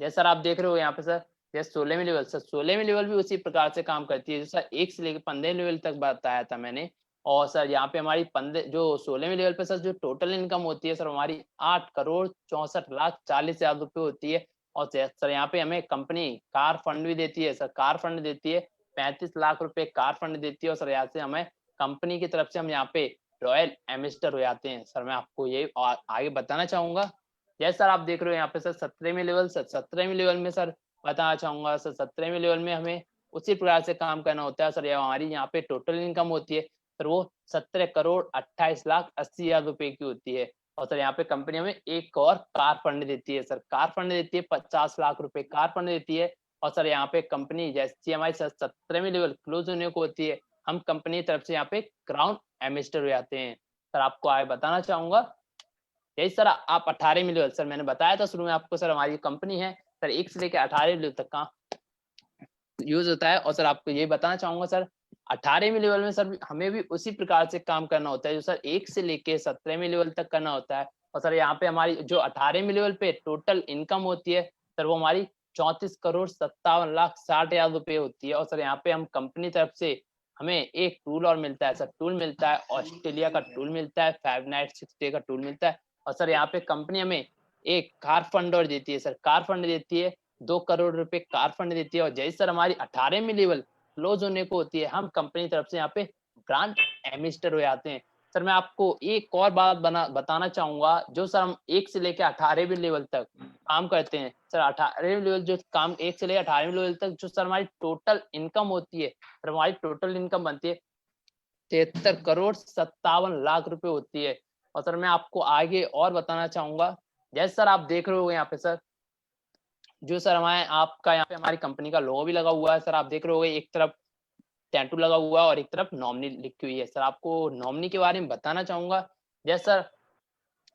जैसे सर आप देख रहे हो यहाँ पे सर, जैसे 16वीं लेवल सर, 16वीं लेवल भी उसी प्रकार से काम करती है। जो सर 1 से लेकर 15 लेवल तक बताया था मैंने। और सर यहाँ पे हमारी 15 जो 16वीं लेवल पे सर जो टोटल इनकम होती है सर हमारी 8,64,40,000 रुपए होती है। और सर यहाँ पे हमें कंपनी कार फंड भी देती है सर, कार फंड देती है, 35 लाख रुपए कार फंड देती है। और सर यहाँ से हमें कंपनी की तरफ से हम यहाँ पे रॉयल एम्बेसडर हो जाते हैं। सर मैं आपको ये आगे बताना चाहूंगा। जैसे सर आप देख रहे हो यहाँ पे सर 17वीं लेवल, सर 17वीं लेवल में सर बताना चाहूंगा सर, 17वीं लेवल में हमें उसी प्रकार से काम करना होता है सर। ये हमारी यहाँ पे टोटल इनकम होती है सर, वो 17,28,80,000 रुपए की होती है। और सर यहाँ पे कंपनी हमें एक और कार फंड देती है सर, कार फंड देती है 50 लाख रुपए कार फंड देती है। और सर यहाँ पे कंपनी जैसी हमारी सर 17वीं लेवल क्लोज होने को होती है, हम कंपनी की तरफ से यहाँ पे क्राउन एम्बेसडर हो जाते हैं। सर आपको आगे बताना चाहूंगा, यही सर आप 18वीं लेवल, सर मैंने बताया था शुरू में आपको सर, हमारी कंपनी है सर 1 से लेकर 18वीं लेवल तक का यूज होता है। और सर आपको ये बताना चाहूंगा सर, 18वीं लेवल में सर हमें भी उसी प्रकार से काम करना होता है जो सर 1 से लेके 17वीं लेवल तक करना होता है। और सर यहाँ पे हमारी जो 18वीं लेवल पे टोटल इनकम होती है सर, वो हमारी 34,57,60,000 रुपए होती है। और सर यहाँ पे हम कंपनी तरफ से हमें एक टूल और मिलता है सर, टूल मिलता है ऑस्ट्रेलिया का टूल मिलता है, 5 नाइट 6 डे का टूल मिलता है। और सर यहाँ पे कंपनी हमें एक कार फंड और देती है सर, कार फंड देती है, 2 करोड़ रुपए कार फंड देती है। और जैसे सर हमारी 18वीं लेवल क्लोज होने को होती है, हम कंपनी तरफ से यहाँ पे ग्रांड एम्बेसडर हो जाते हैं। सर मैं आपको एक और बात बताना चाहूंगा, जो सर हम 1 से लेकर 18वीं लेवल तक काम करते हैं सर, 18वीं लेवल जो काम 1 से लेकर 18वीं लेवल तक जो सर हमारी टोटल इनकम होती है सर, हमारी टोटल इनकम बनती है 73,57,00,000 रुपए होती है। और सर मैं आपको आगे और बताना चाहूंगा, जैसे सर आप देख रहे हो यहाँ पे सर, जो सर हमारे आपका यहाँ पे हमारी कंपनी का लोगो भी लगा हुआ है सर, आप देख रहे होगे एक तरफ टैटू लगा हुआ है और एक तरफ नॉमिनी लिखी हुई है। सर आपको नॉमिनी के बारे में बताना चाहूंगा, जैसे सर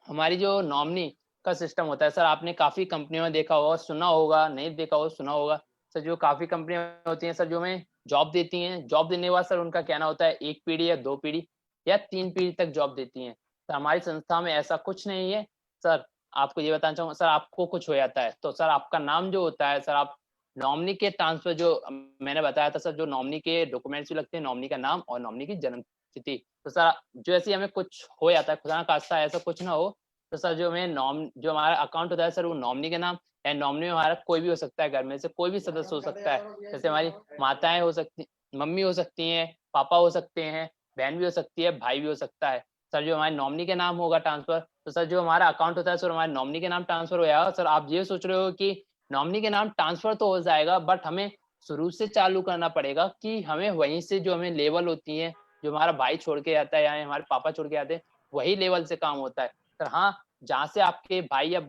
हमारी जो नॉमिनी का सिस्टम होता है सर, आपने काफी कंपनियों में देखा होगा, सुना होगा, नहीं देखा होगा सुना होगा सर, जो काफी कंपनियां होती हैं सर जो हमें जॉब देती हैं, जॉब देने के बाद सर उनका कहना होता है 1 पीढ़ी या 2 पीढ़ी या 3 पीढ़ी तक जॉब देती हैं। सर हमारी संस्था में ऐसा कुछ नहीं है सर। आपको ये बताना चाहूंगा सर, आपको कुछ हो जाता है तो सर आपका नाम जो होता है सर, आप नॉमिनी के ट्रांसफर जो मैंने बताया था सर, जो नॉमिनी के डॉक्यूमेंट्स भी लगते हैं, नॉमिनी का नाम और नॉमिनी की जन्म तिथि। तो सर जो ऐसे हमें कुछ हो जाता है, खुदा ना खास्ता ऐसा कुछ ना हो, तो सर जो हमारा अकाउंट होता है सर, वो नॉमिनी के नाम या नॉमिनी में हमारा कोई भी हो सकता है, घर में से कोई भी सदस्य हो सकता है। जैसे हमारी माताएं हो सकती, मम्मी हो सकती हैं, पापा हो सकते हैं, बहन भी हो सकती है, भाई भी हो सकता है। सर जो हमारे नॉमिनी के नाम होगा ट्रांसफर, तो सर जो हमारा अकाउंट होता है सर, हमारे नॉमिनी के नाम ट्रांसफर हो जाएगा। सर आप ये सोच रहे हो कि नॉमिनी के नाम ट्रांसफर तो हो जाएगा, बट हमें शुरू से चालू करना पड़ेगा कि हमें वहीं से जो हमें लेवल होती है, जो हमारा भाई छोड़ के आता है या हमारे पापा छोड़ के आते हैं, वही लेवल से काम होता है। सर हाँ, जहाँ से आपके भाई या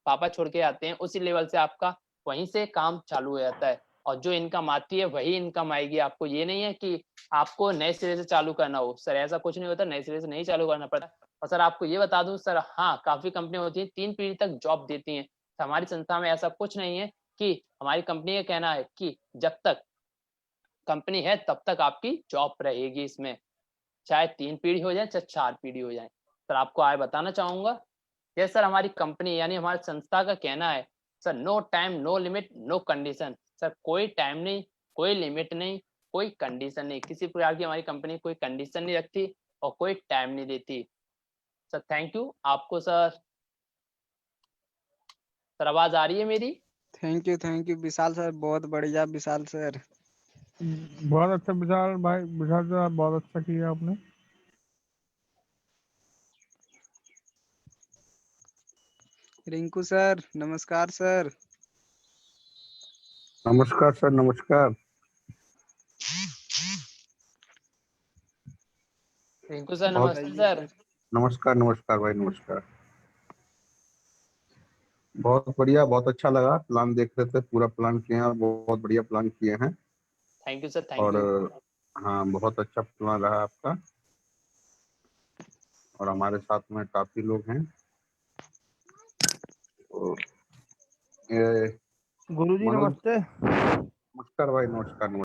पापा छोड़ के आते हैं उसी लेवल से आपका वहीं से काम चालू हो जाता है। और जो इनकम आती है वही इनकम आएगी आपको, ये नहीं है कि आपको नए सिरे से चालू करना हो सर, ऐसा कुछ नहीं होता, नए सिरे से नहीं चालू करना पड़ता। और सर आपको ये बता दूं सर, हाँ काफी कंपनियां होती हैं 3 पीढ़ी तक जॉब देती हैं। हमारी संस्था में ऐसा कुछ नहीं है, कि हमारी कंपनी का कहना है कि जब तक कंपनी है तब तक आपकी जॉब रहेगी इसमें, चाहे 3 पीढ़ी हो जाए चाहे 4 पीढ़ी हो जाए। सर आपको आगे बताना चाहूंगा, ये सर हमारी कंपनी यानी हमारी संस्था का कहना है sir, no time no limit no condition. Sir कोई टाइम नहीं, कोई लिमिट नहीं, कोई कंडीशन नहीं, किसी प्रकार की हमारी कंपनी कोई कंडीशन नहीं रखती और कोई टाइम नहीं देती। सर थैंक यू आपको। सर आवाज आ रही है मेरी? थैंक यू विशाल सर, बहुत बढ़िया विशाल सर। बहुत अच्छा विशाल भाई, विशाल सर आप बहुत अच्छा किया आपने। रिंकू सर नमस्कार सर। नमस्कार सर, नमस्कार। रिंकू सर बहुत नमस्ते सर। नमस्कार, नमस्कार भाई, नमस्कार। बहुत बढ़िया, बहुत अच्छा लगा। प्लान देख रहे थे, पूरा प्लान किए हैं, बहुत बढ़िया प्लान किए हैं। थैंक यू सर, थैंक और यू। हाँ, बहुत अच्छा प्लान रहा आपका। और हमारे साथ में काफी लोग हैं। तो गुरुजी मनोज, नमस्ते। नमस्कार भाई, नमस्कार, नमस्कार।